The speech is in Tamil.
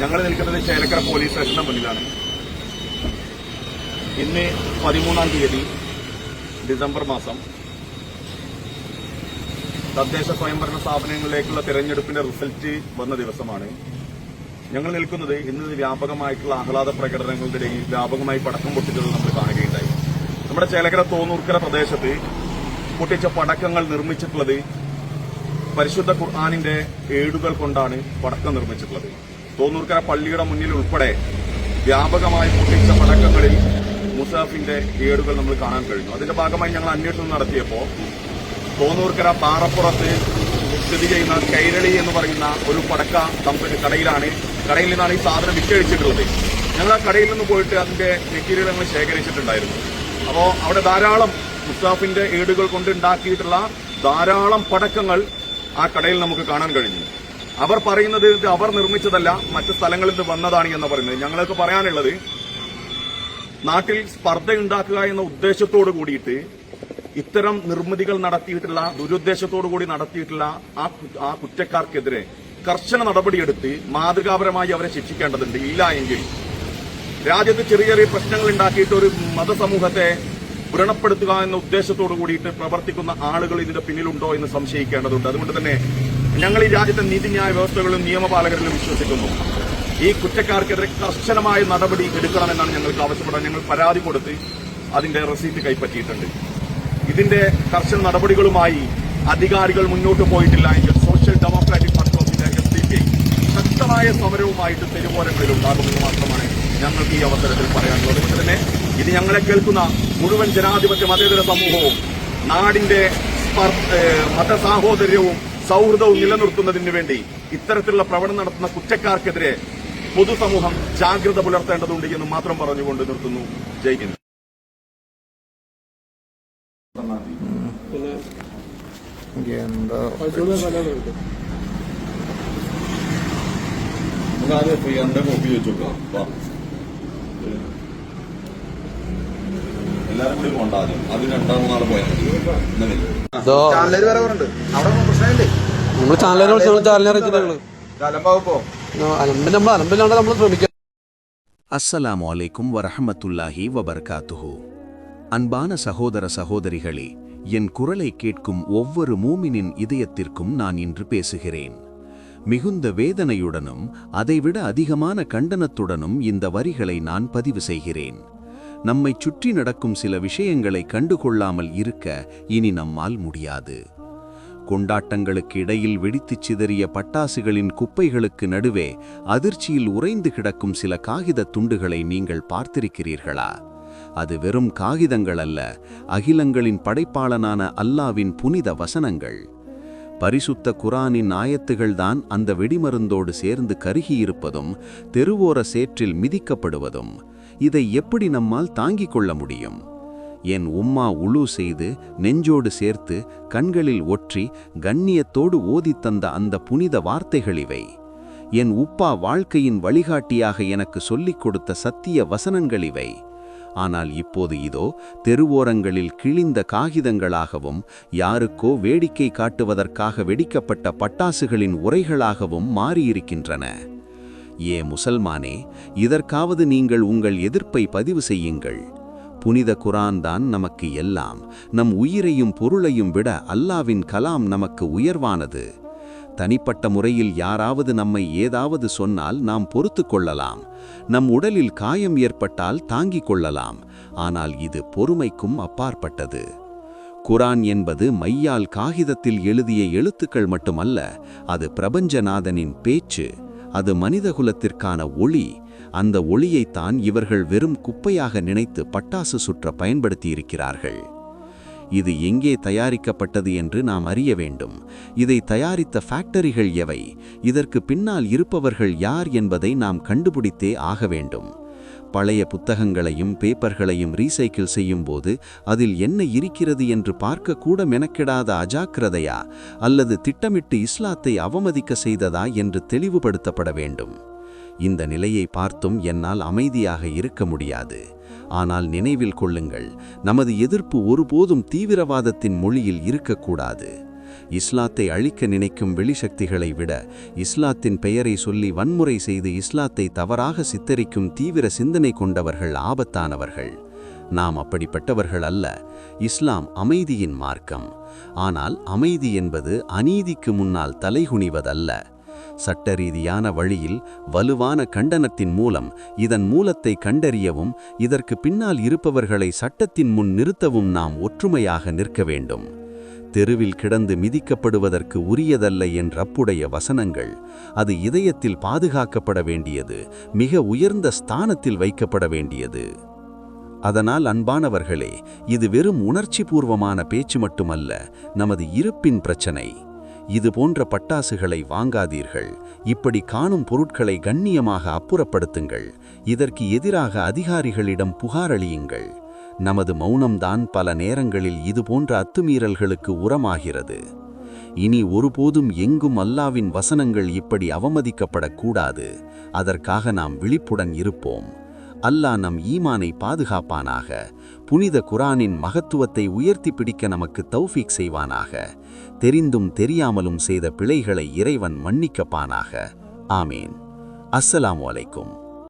ഞങ്ങൾ നിൽക്കുന്നത് ചേലക്കര പോലീസ് സ്റ്റേഷന്റെ മുന്നിലാണ്. ഇന്ന് 13-ാം തീയതി ഡിസംബർ മാസം തദ്ദേശ സ്വയംഭരണ സ്ഥാപനങ്ങളിലേക്കുള്ള തെരഞ്ഞെടുപ്പിന്റെ റിസൾട്ട് വന്ന ദിവസമാണ്. ഞങ്ങൾ നിൽക്കുന്നത് ഇന്ന് വ്യാപകമായിട്ടുള്ള ആഹ്ലാദ പ്രകടനങ്ങളുടെ ഇടയിൽ വ്യാപകമായി പടക്കം പൊട്ടിച്ചത് നമ്മൾ കാണുകയുണ്ടായി. നമ്മുടെ ചേലക്കര തോന്നൂർക്കര പ്രദേശത്ത് പൊട്ടിച്ച പടക്കങ്ങൾ നിർമ്മിച്ചിട്ടുള്ളത് പരിശുദ്ധ ഖുർആനിന്റെ ഏടുകൾ കൊണ്ടാണ് പടക്കം നിർമ്മിച്ചിട്ടുള്ളത്. തോന്നൂർക്കര പള്ളിയുടെ മുന്നിൽ ഉൾപ്പെടെ വ്യാപകമായി പൊട്ടിച്ച പടക്കങ്ങളിൽ മുസാഫിന്റെ ഏടുകൾ നമ്മൾ കാണാൻ കഴിഞ്ഞു. അതിന്റെ ഭാഗമായി ഞങ്ങൾ അന്വേഷണം നടത്തിയപ്പോൾ തോന്നൂർക്കര പാറപ്പുറത്ത് സ്ഥിതി ചെയ്യുന്ന കൈരളി എന്ന് പറയുന്ന ഒരു പടക്ക കടയിൽ നിന്നാണ് ഈ സാധനം വിറ്റഴിച്ചിട്ടുള്ളത്. ഞങ്ങൾ ആ കടയിൽ നിന്ന് പോയിട്ട് അതിന്റെ മെറ്റീരിയൽ ഞങ്ങൾ ശേഖരിച്ചിട്ടുണ്ടായിരുന്നു. അപ്പോൾ അവിടെ ധാരാളം മുസാഫിന്റെ ഏടുകൾ കൊണ്ട് ഉണ്ടാക്കിയിട്ടുള്ള ധാരാളം പടക്കങ്ങൾ ആ കടയിൽ നമുക്ക് കാണാൻ കഴിഞ്ഞു. അവർ പറയുന്നത് ഇത് അവർ നിർമ്മിച്ചതല്ല, മറ്റു സ്ഥലങ്ങളിൽ നിന്ന് വന്നതാണ് എന്ന് പറയുന്നത്. ഞങ്ങൾക്ക് പറയാനുള്ളത്, നാട്ടിൽ സ്പർദ്ധയുണ്ടാക്കുക എന്ന ഉദ്ദേശത്തോടു കൂടിയിട്ട് ഇത്തരം നിർമ്മിതികൾ നടത്തിയിട്ടുള്ള ദുരുദ്ദേശത്തോടു കൂടി നടത്തിയിട്ടുള്ള ആ കുറ്റക്കാർക്കെതിരെ കർശന നടപടിയെടുത്ത് മാതൃകാപരമായി അവരെ ശിക്ഷിക്കേണ്ടതുണ്ട്. ഇല്ല എങ്കിൽ രാജ്യത്ത് ചെറിയ ചെറിയ പ്രശ്നങ്ങൾ ഉണ്ടാക്കിയിട്ട് ഒരു മതസമൂഹത്തെ വ്രണപ്പെടുത്തുക എന്ന ഉദ്ദേശത്തോടു കൂടിയിട്ട് പ്രവർത്തിക്കുന്ന ആളുകൾ ഇതിന്റെ പിന്നിലുണ്ടോ എന്ന് സംശയിക്കേണ്ടതുണ്ട്. അതുകൊണ്ട് തന്നെ ഞങ്ങൾ ഈ രാജ്യത്തെ നീതിന്യായ വ്യവസ്ഥകളിലും നിയമപാലകരിലും വിശ്വസിക്കുന്നു. ഈ കുറ്റക്കാർക്കെതിരെ കർശനമായ നടപടി എടുക്കണമെന്നാണ് ഞങ്ങൾക്ക് ആവശ്യപ്പെടുന്നത്. ഞങ്ങൾ പരാതി കൊടുത്ത് അതിന്റെ റെസീറ്റ് കൈപ്പറ്റിയിട്ടുണ്ട്. ഇതിന്റെ കർശന നടപടികളുമായി അധികാരികൾ മുന്നോട്ട് പോയിട്ടില്ല എങ്കിൽ സോഷ്യൽ ഡെമോക്രാറ്റിക് പാർട്ടി ഓഫിന്റെ SDP ശക്തമായ സമരവുമായിട്ട് തെരുവോരങ്ങളിൽ ഉണ്ടാകുമെന്ന് മാത്രമാണ് ഞങ്ങൾക്ക് ഈ അവസരത്തിൽ പറയാനുള്ളത്. അതുകൊണ്ട് തന്നെ ഇത് ഞങ്ങളെ കേൾക്കുന്ന മുഴുവൻ ജനാധിപത്യ മതേതര സമൂഹവും നാടിന്റെ മതസാഹോദര്യവും സൗഹൃദവും നിലനിർത്തുന്നതിന് വേണ്ടി ഇത്തരത്തിലുള്ള പ്രവണനം നടത്തുന്ന കുറ്റക്കാർക്കെതിരെ പൊതുസമൂഹം ജാഗ്രത പുലർത്തേണ്ടതുണ്ട് എന്ന് മാത്രം പറഞ്ഞുകൊണ്ട് നിർത്തുന്നു. ജയ് ഹിന്ദ്. എല്ലാരും കൂടി കൊണ്ടാകും. അത് 2-3 പോയാൽ നമ്മൾ ശ്രമിക്കാം. அஸ்ஸலாமு அலைக்கும் வரஹமத்துல்லாஹி வபர்காத்துஹு. அன்பான சகோதர சகோதரிகளே, என் குரலை கேட்கும் ஒவ்வொரு மூமினின் இதயத்திற்கும் நான் இன்று பேசுகிறேன். மிகுந்த வேதனையுடனும் அதைவிட அதிகமான கண்டனத்துடனும் இந்த வரிகளை நான் பதிவு செய்கிறேன். நம்மை சுற்றி நடக்கும் சில விஷயங்களை கண்டுகொள்ளாமல் இருக்க இனி நம்மால் முடியாது. கொண்டாட்டங்களுக்கு இடையில் வெடித்துச் சிதறிய பட்டாசுகளின் குப்பைகளுக்கு நடுவே அதிர்ச்சியில் உறைந்து கிடக்கும் சில காகித துண்டுகளை நீங்கள் பார்த்திருக்கிறீர்களா? அது வெறும் காகிதங்கள் அல்ல, அகிலங்களின் படைப்பாளனான அல்லாவின் புனித வசனங்கள். பரிசுத்த குரானின் ஆயத்துகள்தான் அந்த வெடிமருந்தோடு சேர்ந்து கருகியிருப்பதும் தெருவோர சேற்றில் மிதிக்கப்படுவதும். இதை எப்படி நம்மால் தாங்கிக் கொள்ள முடியும்? என் உம்மா உழு செய்து நெஞ்சோடு சேர்த்து கண்களில் ஒற்றி கண்ணியத்தோடு ஓதித்தந்த அந்த புனித வார்த்தைகள் இவை. என் உப்பா வாழ்க்கையின் வழிகாட்டியாக எனக்கு சொல்லிக் கொடுத்த சத்திய வசனங்கள் இவை. ஆனால் இப்போது இதோ தெருவோரங்களில் கிழிந்த காகிதங்களாகவும் யாருக்கோ வேடிக்கை காட்டுவதற்காக வெடிக்கப்பட்ட பட்டாசுகளின் உரைகளாகவும் மாறியிருக்கின்றன. ஏ முசல்மானே, இதற்காவது நீங்கள் உங்கள் எதிர்ப்பை பதிவு செய்யுங்கள். புனித குரான் தான் நமக்கு எல்லாம். நம் உயிரையும் பொருளையும் விட அல்லாவின் கலாம் நமக்கு உயர்வானது. தனிப்பட்ட முறையில் யாராவது நம்மை ஏதாவது சொன்னால் நாம் பொறுத்து கொள்ளலாம். நம் உடலில் காயம் ஏற்பட்டால் தாங்கிக் கொள்ளலாம். ஆனால் இது பொறுமைக்கும் அப்பாற்பட்டது. குரான் என்பது மையால் காகிதத்தில் எழுதிய எழுத்துக்கள் மட்டுமல்ல, அது பிரபஞ்சநாதனின் பேச்சு. அது மனிதகுலத்திற்கான ஒளி. அந்த ஒளியைத்தான் இவர்கள் வெறும் குப்பையாக நினைத்து பட்டாசு சுற்ற பயன்படுத்தியிருக்கிறார்கள். இது எங்கே தயாரிக்கப்பட்டது என்று நாம் அறிய வேண்டும். இதை தயாரித்த ஃபேக்டரிகள் எவை? இதற்கு பின்னால் இருப்பவர்கள் யார் என்பதை நாம் கண்டுபிடித்தே ஆக வேண்டும். பழைய புத்தகங்களையும் பேப்பர்களையும் ரீசைக்கிள் செய்யும் போது அதில் என்ன இருக்கிறது என்று பார்க்க கூட மெனக்கிடாத அஜாக்கிரதையா அல்லது திட்டமிட்டு இஸ்லாத்தை அவமதிக்க செய்ததா என்று தெளிவுபடுத்தப்பட வேண்டும். இந்த நிலையை பார்த்தும் என்னால் அமைதியாக இருக்க முடியாது. ஆனால் நினைவில் கொள்ளுங்கள், நமது எதிர்ப்பு ஒருபோதும் தீவிரவாதத்தின் மொழியில் இருக்கக்கூடாது. இஸ்லாத்தை அழிக்க நினைக்கும் வெளிசக்திகளை விட இஸ்லாத்தின் பெயரை சொல்லி வன்முறை செய்து இஸ்லாத்தை தவறாக சித்தரிக்கும் தீவிர சிந்தனை கொண்டவர்கள் ஆபத்தானவர்கள். நாம் அப்படிப்பட்டவர்கள் அல்ல. இஸ்லாம் அமைதியின் மார்க்கம். ஆனால் அமைதி என்பது அநீதிக்கு முன்னால் தலைகுனிவதல்ல. சட்டரீதியான வழியில் வலுவான கண்டனத்தின் மூலம் இதன் மூலத்தை கண்டறியவும் இதற்கு பின்னால் இருப்பவர்களை சட்டத்தின் முன் நிறுத்தவும் நாம் ஒற்றுமையாக நிற்க வேண்டும். தெருவில் கிடந்து மிதிக்கப்படுவதற்கு உரியதல்ல என் ரப்புடைய வசனங்கள், அது இதயத்தில் பாதுகாக்கப்பட வேண்டியது, மிக உயர்ந்த ஸ்தானத்தில் வைக்கப்பட வேண்டியது. அதனால் அன்பானவர்களே, இது வெறும் உணர்ச்சிபூர்வமான பேச்சு மட்டுமல்ல, நமது இருப்பின் பிரச்சனை. இது போன்ற பட்டாசுகளை வாங்காதீர்கள். இப்படி காணும் பொருட்களை கண்ணியமாக அப்புறப்படுத்துங்கள். இதற்கு எதிராக அதிகாரிகளிடம் புகாரளியுங்கள். நமது மௌனம்தான் பல நேரங்களில் இது போன்ற அத்துமீறல்களுக்கு உரமாகிறது. இனி ஒருபோதும் எங்கும் அல்லாவின் வசனங்கள் இப்படி அவமதிக்கப்படக்கூடாது. அதற்காக நாம் விழிப்புடன் இருப்போம். அல்லாஹ் நம் ஈமானை பாதுகாப்பானாக. புனித குரானின் மகத்துவத்தை உயர்த்தி பிடிக்க நமக்கு தௌஃபீக் செய்வானாக. தெரிந்தும் தெரியாமலும் செய்த பிழைகளை இறைவன் மன்னிக்கப்பானாக. ஆமீன். அஸ்ஸலாமு அலைக்கும்.